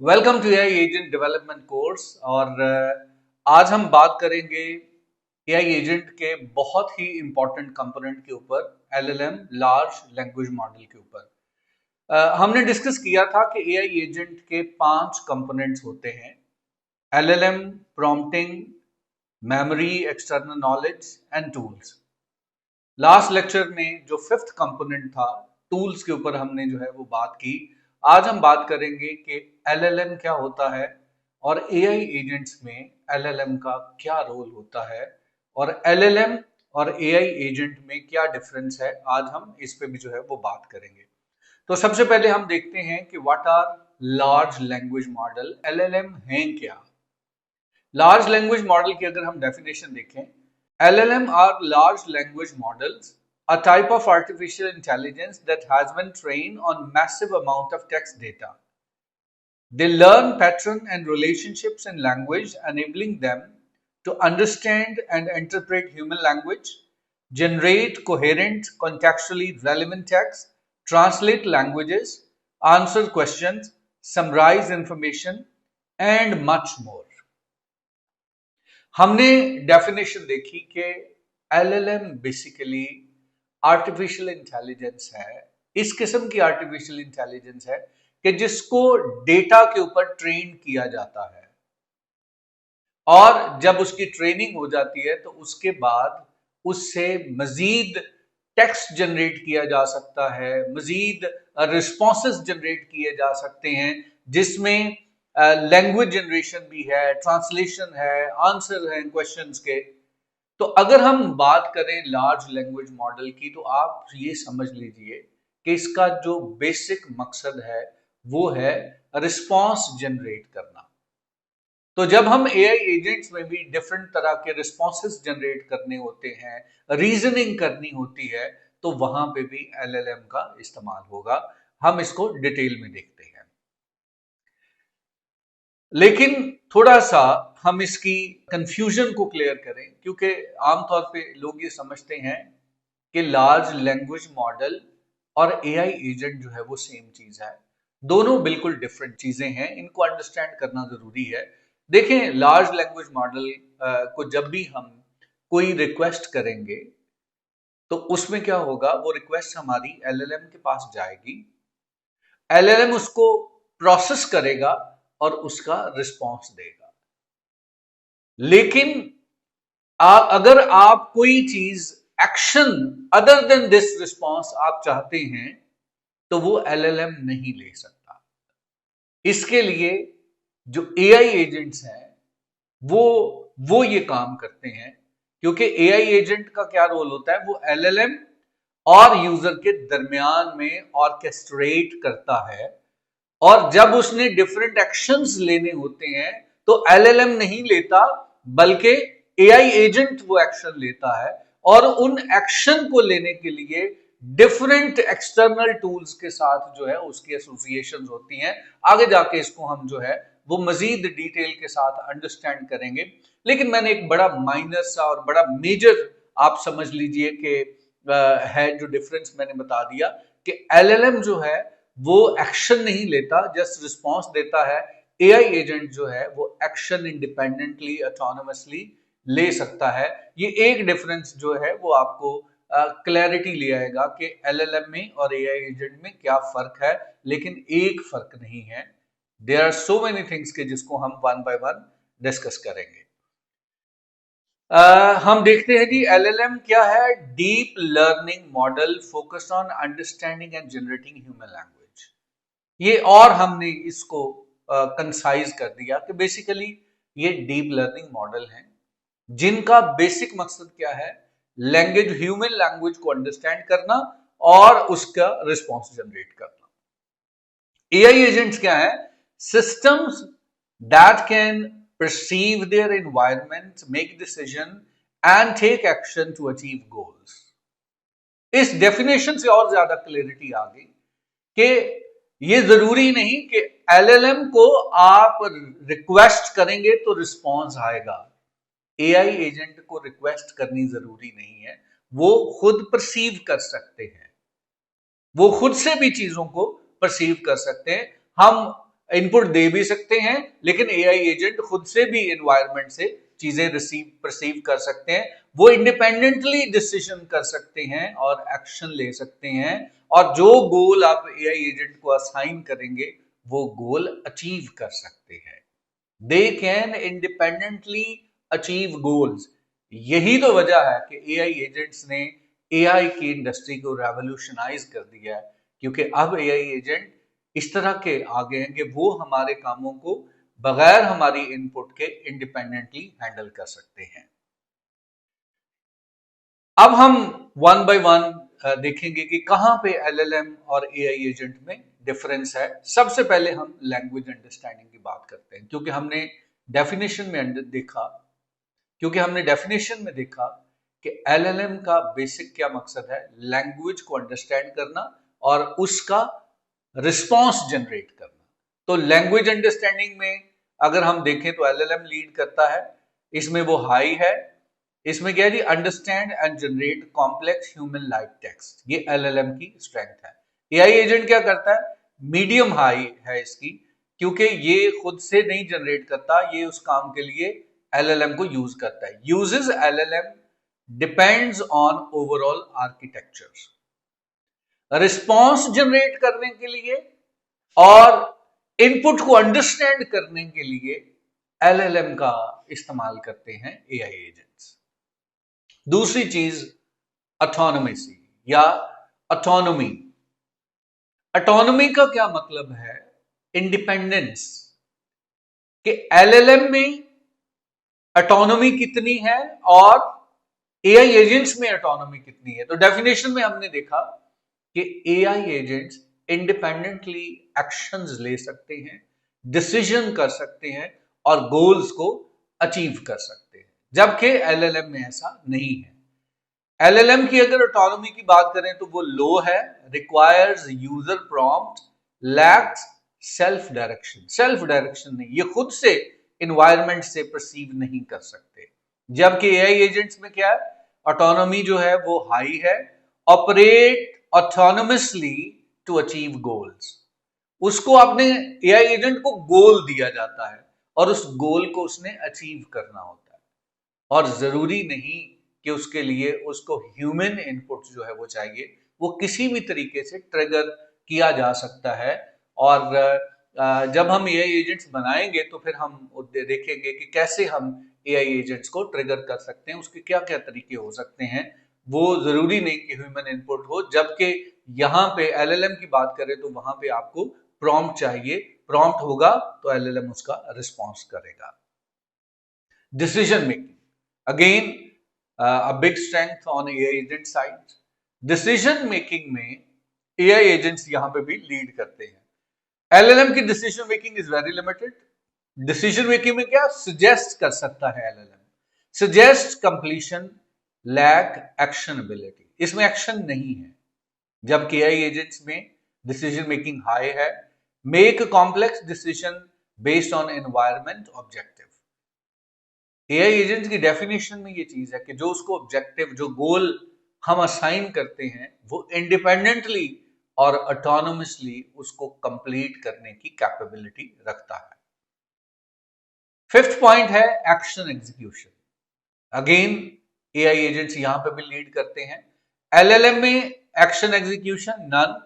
Welcome to AI agent development course. और आज हम बात करेंगे एआई एजेंट के बहुत ही इंपॉर्टेंट कंपोनेंट के ऊपर, एलएलएम लार्ज लैंग्वेज मॉडल के ऊपर। हमने डिस्कस किया था कि एआई एजेंट के 5 कंपोनेंट्स होते हैं: LLM, prompting, memory, external knowledge and tools. Last lecture में जो 5th कंपोनेंट था, टूल्स के ऊपर, हमने जो है वो बात की। आज हम बात करेंगे कि एलएलएम क्या होता है और एआई एजेंट्स में एलएलएम का क्या रोल होता है और एलएलएम और एआई एजेंट में क्या डिफरेंस है। आज हम इस पे भी जो है वो बात करेंगे। तो सबसे पहले हम देखते हैं कि what are large language model, LLM हैं क्या। लार्ज लैंग्वेज मॉडल की अगर हम डेफिनेशन देखें, LLM are large language models, a type of artificial intelligence that has been trained on massive amount of text data. They learn pattern and relationships in language, enabling them to understand and interpret human language, generate coherent, contextually relevant text, translate languages, answer questions, summarize information, and much more. हमने definition देखी कि LLM basically artificial intelligence है। इस किस्म की artificial intelligence है कि जिसको डेटा के ऊपर ट्रेन किया जाता है, और जब उसकी ट्रेनिंग हो जाती है तो उसके बाद उससे मजीद टेक्स्ट जनरेट किया जा सकता है, मजीद रिस्पॉन्सेस जनरेट किए जा सकते हैं, जिसमें लैंग्वेज जनरेशन भी है, ट्रांसलेशन है, आंसर है क्वेश्चंस के। तो अगर हम बात करें लार्ज लैंग्वेज मॉडल की, तो आप ये समझ लीजिए कि इसका जो बेसिक मकसद है वो है रिस्पॉन्स जनरेट करना। तो जब हम एआई एजेंट्स में भी डिफरेंट तरह के रिस्पॉन्सेस जनरेट करने होते हैं, रीजनिंग करनी होती है, तो वहां पे भी एलएलएम का इस्तेमाल होगा। हम इसको डिटेल में देखते हैं, लेकिन थोड़ा सा हम इसकी कंफ्यूजन को क्लियर करें, क्योंकि आमतौर पे लोग ये समझते हैं कि लार्ज लैंग्वेज मॉडल और एआई एजेंट जो है वो सेम चीज है। दोनों बिल्कुल डिफरेंट चीजें हैं, इनको अंडरस्टैंड करना जरूरी है। देखें, लार्ज लैंग्वेज मॉडल को जब भी हम कोई रिक्वेस्ट करेंगे तो उसमें क्या होगा, वो रिक्वेस्ट हमारी एलएलएम के पास जाएगी, एलएलएम उसको प्रोसेस करेगा और उसका रिस्पॉन्स देगा। लेकिन अगर आप कोई चीज, action other than this response आप चाहते हैं, तो वो एलएलएम नहीं ले सकता। इसके लिए जो एआई एजेंट्स हैं वो ये काम करते हैं, क्योंकि एआई एजेंट का क्या रोल होता है, वो एलएलएम और यूजर के दरमियान में ऑर्केस्ट्रेट करता है। और जब उसने डिफरेंट एक्शंस लेने होते हैं तो एलएलएम नहीं लेता, बल्कि एआई एजेंट वो एक्शन लेता है। और उन एक्शन को लेने के लिए डिफरेंट एक्सटर्नल टूल्स के साथ जो है उसकी एसोसिएशन होती हैं। आगे जाके इसको हम जो है वो मजीद डिटेल के साथ अंडरस्टैंड करेंगे। लेकिन मैंने एक बड़ा माइनर सा और बड़ा मेजर, आप समझ लीजिए कि है जो डिफरेंस मैंने बता दिया, कि एलएलएम जो है वो एक्शन नहीं लेता, जस्ट रिस्पॉन्स देता है। एआई एजेंट जो है वो एक्शन इंडिपेंडेंटली, ऑटोनोमसली ले सकता है। ये एक डिफरेंस जो है वो आपको क्लैरिटी ले आएगा कि एलएलएम में और एआई एजेंट में क्या फर्क है। लेकिन एक फर्क नहीं है, there are so many things के जिसको हम वन बाय वन डिस्कस करेंगे। हम देखते हैं कि एलएलएम क्या है। Deep learning model focused on understanding and generating human language. ये और हमने इसको कंसाइज कर दिया कि बेसिकली ये डीप लर्निंग मॉडल हैं, जिनका बेसिक मकसद क्या है, लैंग्वेज, ह्यूमन लैंग्वेज को अंडरस्टैंड करना और उसका रिस्पॉन्स जनरेट करना। एआई एजेंट्स क्या है, systems that can perceive their environment, make decision and take action to achieve goals। इस डेफिनेशन से और ज्यादा क्लैरिटी आ गई कि ये जरूरी नहीं कि एलएलएम को आप रिक्वेस्ट करेंगे तो रिस्पॉन्स आएगा। एआई एजेंट को रिक्वेस्ट करनी जरूरी नहीं है, वो खुद परसीव कर सकते हैं, वो खुद से भी चीजों को परसीव कर सकते हैं। हम इनपुट दे भी सकते हैं, लेकिन एआई एजेंट खुद से भी एनवायरनमेंट से चीजें परसीव कर सकते हैं। वो इंडिपेंडेंटली डिसीजन कर सकते हैं और एक्शन ले सकते हैं, और जो गोल आप एआई एजेंट को असाइन करेंगे वो गोल अचीव कर सकते हैं। They can independently achieve goals. यही तो वजह है कि एआई एजेंट्स ने एआई की इंडस्ट्री को रेवोल्यूशनाइज कर दिया है, क्योंकि अब एआई एजेंट इस तरह के आ गए हैं कि वो हमारे कामों को बगैर हमारी इनपुट के इंडिपेंडेंटली हैंडल कर सकते हैं। अब हम वन बाय वन देखेंगे कि कहां पे एलएलएम और एआई एजेंट में डिफरेंस है। सबसे पहले हम लैंग्वेज अंडरस्टैंडिंग की बात करते हैं, क्योंकि हमने डेफिनेशन में देखा कि एलएलएम का बेसिक क्या मकसद है, लैंग्वेज को अंडरस्टैंड करना और उसका रिस्पॉन्स जनरेट करना। तो लैंग्वेज अंडरस्टैंडिंग में अगर हम देखें तो एलएलएम लीड करता है, इसमें वो हाई है। इसमें क्या है जी, understand and generate complex human like text, ये एलएलएम की स्ट्रेंथ है। एआई एजेंट क्या करता है, मीडियम हाई है इसकी, क्योंकि ये खुद से नहीं जनरेट करता, ये उस काम के लिए एलएलएम को यूज करता है। Uses LLM depends on overall architecture. Response generate करने के लिए और इनपुट को अंडरस्टैंड करने के लिए एलएलएम का इस्तेमाल करते हैं एआई एजेंट्स। दूसरी चीज ऑटोनोमेसी या ऑटोनोमी। ऑटोनोमी का क्या मतलब है, इंडिपेंडेंस, कि एलएलएम में ऑटोनोमी कितनी है और एआई एजेंट्स में ऑटोनोमी कितनी है। तो डेफिनेशन में हमने देखा कि एआई एजेंट्स इंडिपेंडेंटली एक्शंस ले सकते हैं, डिसीजन कर सकते हैं और गोल्स को अचीव कर सकते हैं, जबकि एलएलएम में ऐसा नहीं है। एलएलएम की अगर ऑटोनोमी की बात करें तो वो लो है, requires user prompt, lakhs self direction नहीं, ये खुद से इन्वायरमेंट से परसीव नहीं कर सकते। जबकि एआई एजेंट्स में क्या है, ऑटोनोमी जो है वो हाई है, operate autonomously to achieve goals. उसको अपने एआई एजेंट को गोल दिया जाता है और उस गोल को उसने अचीव करना होता है, और जरूरी नहीं कि उसके लिए उसको ह्यूमन इनपुट जो है वो चाहिए, वो किसी भी तरीके से ट्रिगर किया जा सकता है। और जब हम एआई एजेंट्स बनाएंगे तो फिर हम देखेंगे कि कैसे हम एआई एजेंट्स को ट्रिगर कर सकते हैं, उसके क्या क्या तरीके हो सकते हैं। वो जरूरी नहीं कि ह्यूमन इनपुट हो, जबकि यहाँ पे एलएलएम की बात करें तो वहां पे आपको प्रॉम्प्ट चाहिए, प्रॉम्प्ट होगा तो एलएलएम उसका रिस्पॉन्स करेगा। Decision making, again a big strength on AI agent side. Decision making में एआई एजेंट्स यहां पे भी लीड करते हैं। एलएलएम की decision making is very limited. Decision making में क्या सजेस्ट कर सकता है एलएलएम, सजेस्ट कंप्लीशन, लैक एक्शनबिलिटी, इसमें एक्शन नहीं है। जबकि एआई एजेंट्स में डिसीजन मेकिंग हाई है, make complex decision based on environment objective. AI agent की डेफिनेशन में ये चीज है कि जो उसको ऑब्जेक्टिव, जो गोल हम असाइन करते हैं, वो इंडिपेंडेंटली और ऑटोनोमसली उसको कंप्लीट करने की कैपेबिलिटी रखता है। फिफ्थ पॉइंट है action execution. Again AI agents यहां पे भी लीड करते हैं। एलएलएम में action execution none,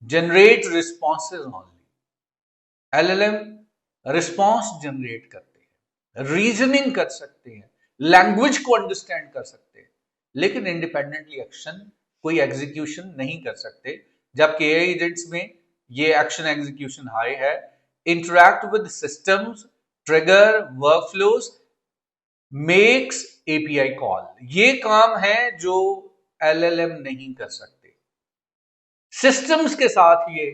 generate responses only. LLM response generate करते हैं, रीजनिंग कर सकते हैं, लैंग्वेज को अंडरस्टैंड कर सकते हैं, लेकिन इंडिपेंडेंटली एक्शन कोई एग्जीक्यूशन नहीं कर सकते। जबकि एआई एजेंट्स में ये एक्शन एग्जीक्यूशन हाई है, interact with systems, trigger workflows, makes API call, ये काम है जो एलएलएम नहीं कर सकते। सिस्टम्स के साथ ये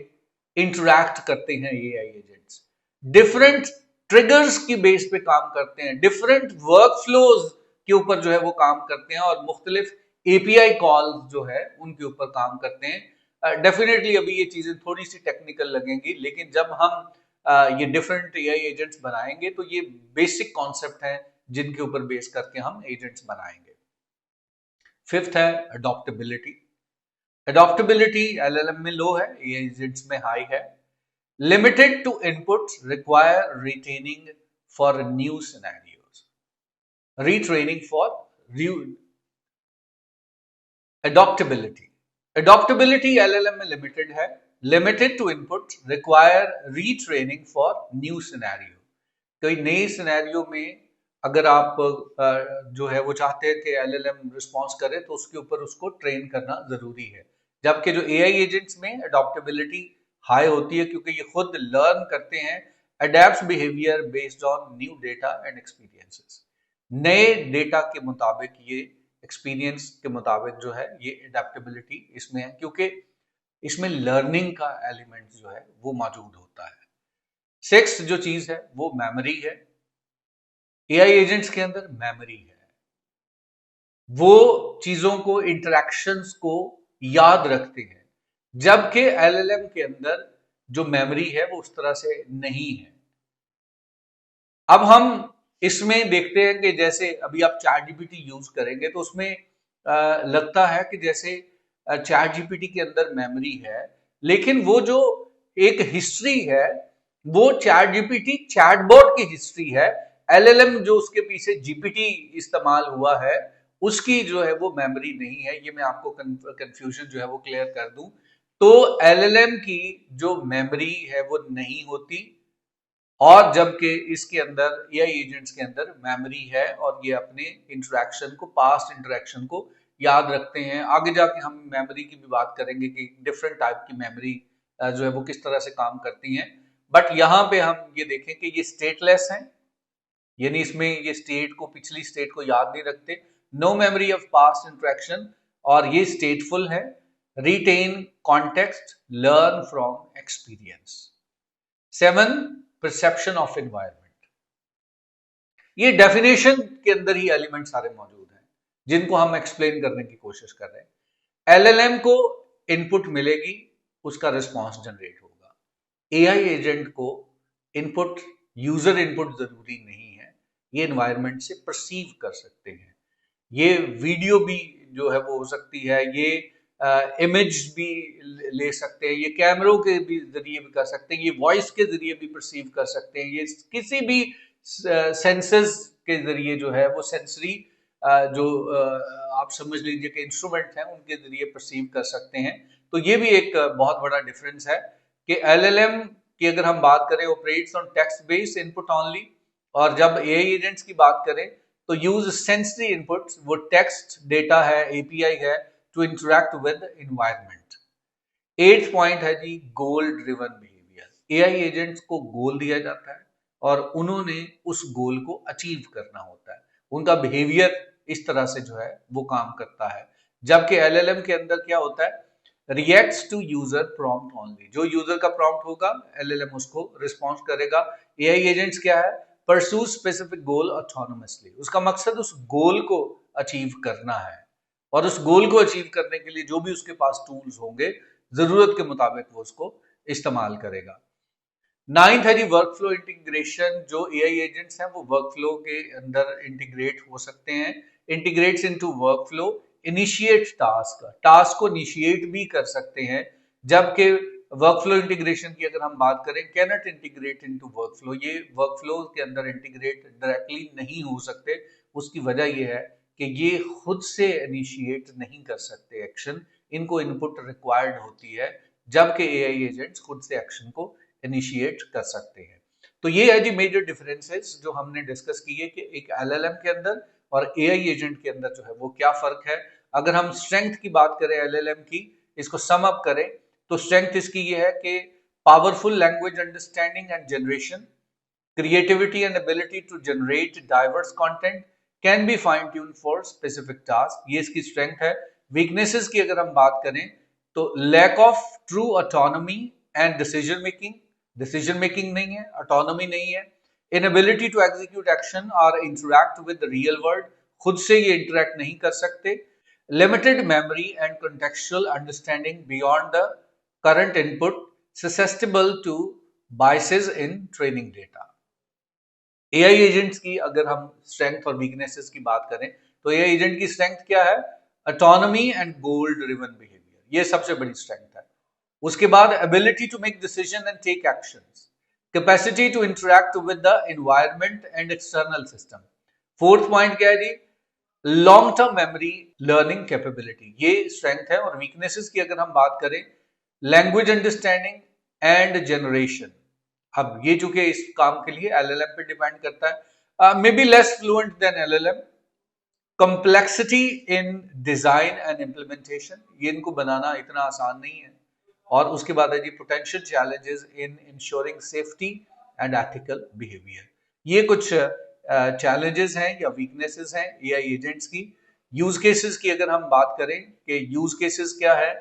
इंटरैक्ट करते हैं एआई एजेंट्स, डिफरेंट ट्रिगर्स की बेस पे काम करते हैं, डिफरेंट वर्कफ्लोज के ऊपर जो है वो काम करते हैं, और मुख्तलिफ एपीआई कॉल जो है उनके ऊपर काम करते हैं। डेफिनेटली अभी ये चीजें थोड़ी सी टेक्निकल लगेंगी, लेकिन जब हम ये डिफरेंट एआई एजेंट्स बनाएंगे तो ये बेसिक कॉन्सेप्ट है जिनके ऊपर बेस करके हम एजेंट्स बनाएंगे। फिफ्थ है अडॉप्टेबिलिटी। एडॉप्टेबिलिटी एलएलएम में लो है, एआई एजेंट्स में हाई है। limited to inputs, require retaining for new scenarios, retraining for adaptability. Adaptability LLM में लिमिटेड है, limited to input, require retraining for new scenario. कोई नए सिनेरियो में अगर आप जो है वो चाहते हैं कि LLM रिस्पॉन्स करे तो उसके ऊपर उसको ट्रेन करना जरूरी है। जबकि जो AI एजेंट्स में अडॉप्टेबिलिटी हाई होती है क्योंकि ये खुद लर्न करते हैं, adapt behaviour based on new data and experiences. नए डेटा के मुताबिक ये एक्सपीरियंस के मुताबिक जो है ये अडेप्टेबिलिटी इसमें है, क्योंकि इसमें लर्निंग का एलिमेंट जो है वो मौजूद होता है। सिक्स जो चीज है वो मेमोरी है। एआई एजेंट्स के अंदर मेमोरी है, वो चीजों को, इंटरेक्शंस को याद रखते हैं, जबकि एलएलएम के अंदर जो मेमोरी है वो उस तरह से नहीं है। अब हम इसमें देखते हैं कि जैसे अभी आप चैट जीपीटी यूज करेंगे तो उसमें लगता है कि जैसे चैट जीपीटी के अंदर मेमोरी है, लेकिन वो जो एक हिस्ट्री है वो चैट जीपीटी चैटबॉट की हिस्ट्री है। एलएलएम जो उसके पीछे जीपीटी इस्तेमाल हुआ है उसकी जो है वो मेमोरी नहीं है। ये मैं आपको कंफ्यूजन जो है वो क्लियर कर दूं, तो एलएलएम की जो मेमोरी है वो नहीं होती, और जबकि इसके अंदर एआई एजेंट्स के अंदर मेमोरी है और ये अपने इंटरेक्शन को, पास्ट इंटरेक्शन को याद रखते हैं। आगे जाके हम मेमोरी की भी बात करेंगे कि डिफरेंट टाइप की मेमोरी जो है वो किस तरह से काम करती हैं। बट यहाँ पे हम ये देखें कि ये स्टेटलेस हैं, यानी इसमें ये स्टेट को, पिछली स्टेट को याद नहीं रखते। No memory of past interaction, और ये स्टेटफुल है। Retain context, learn from experience. 7, perception of environment. ये डेफिनेशन के अंदर ही एलिमेंट सारे मौजूद हैं जिनको हम एक्सप्लेन करने की कोशिश कर रहे हैं। एलएलएम को इनपुट मिलेगी, उसका रिस्पॉन्स जनरेट होगा। एआई एजेंट को इनपुट, यूजर इनपुट जरूरी नहीं है, ये एनवायरनमेंट से परसीव कर सकते हैं। ये वीडियो भी जो है वो हो सकती है, ये इमेज भी ले सकते हैं, ये कैमरों के भी जरिए भी कर सकते हैं, ये वॉइस के जरिए भी परसीव कर सकते हैं, ये किसी भी सेंसेस के जरिए जो है वो सेंसरी जो आप समझ लीजिए कि इंस्ट्रूमेंट हैं उनके जरिए परसीव कर सकते हैं। तो ये भी एक बहुत बड़ा डिफरेंस है कि एलएलएम की अगर हम बात करें operates on text based input only, और जब एआई एजेंट्स की बात करें तो यूज सेंसरी इनपुट्स, वो टेक्स्ट डेटा है, एपीआई है, to interact with environment. 8th point है जी, goal driven behaviour. AI agents को गोल दिया जाता है और उन्होंने उस गोल को अचीव करना होता है, उनका बिहेवियर इस तरह से जो है वो काम करता है। जबकि एलएलएम के अंदर क्या होता है, reacts to user prompt only, जो यूजर का प्रॉम्प्ट होगा एलएलएम उसको रिस्पॉन्स करेगा। एआई एजेंट्स क्या है, परस्यू स्पेसिफिक गोल ऑटोनोमसली, उसका मकसद उस गोल को अचीव करना है, और उस गोल को अचीव करने के लिए जो भी उसके पास टूल्स होंगे जरूरत के मुताबिक वो उसको इस्तेमाल करेगा। 9th है जी, वर्कफ्लो इंटीग्रेशन। जो एआई एजेंट्स हैं वो वर्कफ्लो के अंदर इंटीग्रेट हो सकते हैं। Integrates into workflow, initiate task, task को इनिशिएट भी कर सकते हैं। जबकि वर्कफ्लो इंटीग्रेशन की अगर हम बात करें, कैनट इंटीग्रेट इनटू वर्कफ्लो, ये वर्कफ्लो के अंदर इंटीग्रेट डायरेक्टली नहीं हो सकते। उसकी वजह ये है कि ये खुद से इनिशिएट नहीं कर सकते एक्शन, इनको इनपुट रिक्वायर्ड होती है, जबकि एआई एजेंट्स खुद से एक्शन को इनिशिएट कर सकते हैं। तो ये है जी मेजर डिफरेंसेस जो हमने डिस्कस किए कि एक एलएलएम के अंदर और एआई एजेंट के अंदर जो है वो क्या फर्क है। अगर हम स्ट्रेंथ की बात करें एलएलएम की, इसको सम अप करें तो स्ट्रेंथ इसकी ये है कि powerful language understanding and generation, creativity and ability to generate diverse content, can be fine tuned for specific task, ये इसकी स्ट्रेंथ है। वीकनेसेस की अगर हम बात करें तो lack of true autonomy and decision making नहीं है, ऑटोनॉमी नहीं है। इनएबिलिटी टू एग्जीक्यूट एक्शन और interact with the real world, खुद से ये इंटरैक्ट नहीं कर सकते। Limited memory and contextual understanding beyond the current input, susceptible to biases in training data। AI agents की अगर हम स्ट्रेंथ और वीकनेसेस की बात करें तो एआई एजेंट की स्ट्रेंथ क्या है, autonomy and goal driven behaviour, ये सबसे बड़ी स्ट्रेंथ है। उसके बाद ability to make decision and take actions, capacity to interact with the environment and external system. Fourth point क्या है जी? Long term memory, learning capability, ये स्ट्रेंथ है। और वीकनेसेस की अगर हम बात करें, लैंग्वेज अंडरस्टैंडिंग एंड जनरेशन। अब ये चूंकि इस काम के लिए एलएलएम पे डिपेंड करता है, may be less fluent than LLM. Complexity in design and implementation, ये इनको बनाना इतना आसान नहीं है। और उसके बाद है जी potential challenges in ensuring safety and ethical behaviour. ये कुछ चैलेंजेस हैं या वीकनेसेस हैं एआई एजेंट्स की। यूज केसेस की अगर हम बात करें कि यूज केसेस क्या है,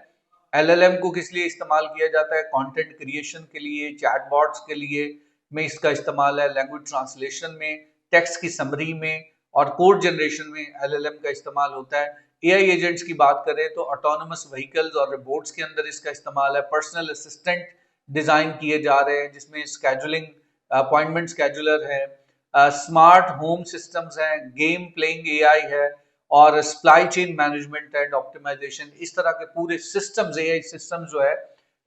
एलएलएम को किस लिए इस्तेमाल किया जाता है? कंटेंट क्रिएशन के लिए, चैटबॉट्स के लिए में इसका इस्तेमाल है, लैंग्वेज ट्रांसलेशन में, टेक्स्ट की समरी में, और कोड जनरेशन में एलएलएम का इस्तेमाल होता है। एआई एजेंट्स की बात करें तो ऑटोनोमस व्हीकल्स और रोबोट्स के अंदर इसका इस्तेमाल है। पर्सनल असिस्टेंट डिजाइन किए जा रहे हैं जिसमें स्केजुलिंग, अपॉइंटमेंट स्केजुलर है, स्मार्ट होम सिस्टम्स हैं, गेम प्लेइंग एआई है, और supply chain management and optimization. इस तरह के पूरे सिस्टम्स, एआई सिस्टम जो है,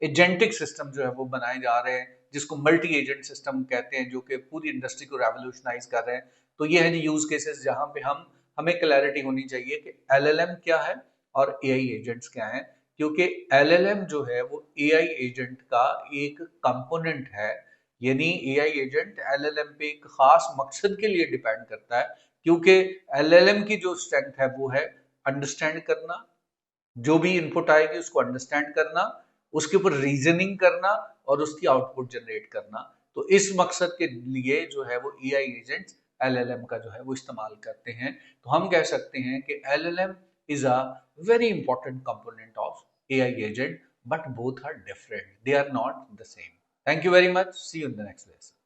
एजेंटिक सिस्टम जो है वो बनाए जा रहे हैं, जिसको मल्टी एजेंट सिस्टम कहते हैं, जो कि पूरी इंडस्ट्री को रेवोल्यूशनाइज कर रहे हैं। तो ये है जी यूज केसेस जहां पे हमें क्लैरिटी होनी चाहिए कि एलएलएम क्या है और एआई एजेंट्स क्या हैं। क्योंकि एलएलएम जो है वो एआई एजेंट का एक कंपोनेंट है, यानी एआई एजेंट एलएलएम पे एक खास मकसद के लिए डिपेंड करता है। क्योंकि एलएलएम की जो स्ट्रेंथ है वो है अंडरस्टैंड करना, जो भी इनपुट आएगी उसको अंडरस्टैंड करना, उसके ऊपर रीजनिंग करना और उसकी आउटपुट जनरेट करना। तो इस मकसद के लिए जो है वो एआई एजेंट्स एलएलएम का जो है वो इस्तेमाल करते हैं। तो हम कह सकते हैं कि LLM is a very important component of AI agent, but both are different, they are not the same. Thank you very much, see you in the next lesson.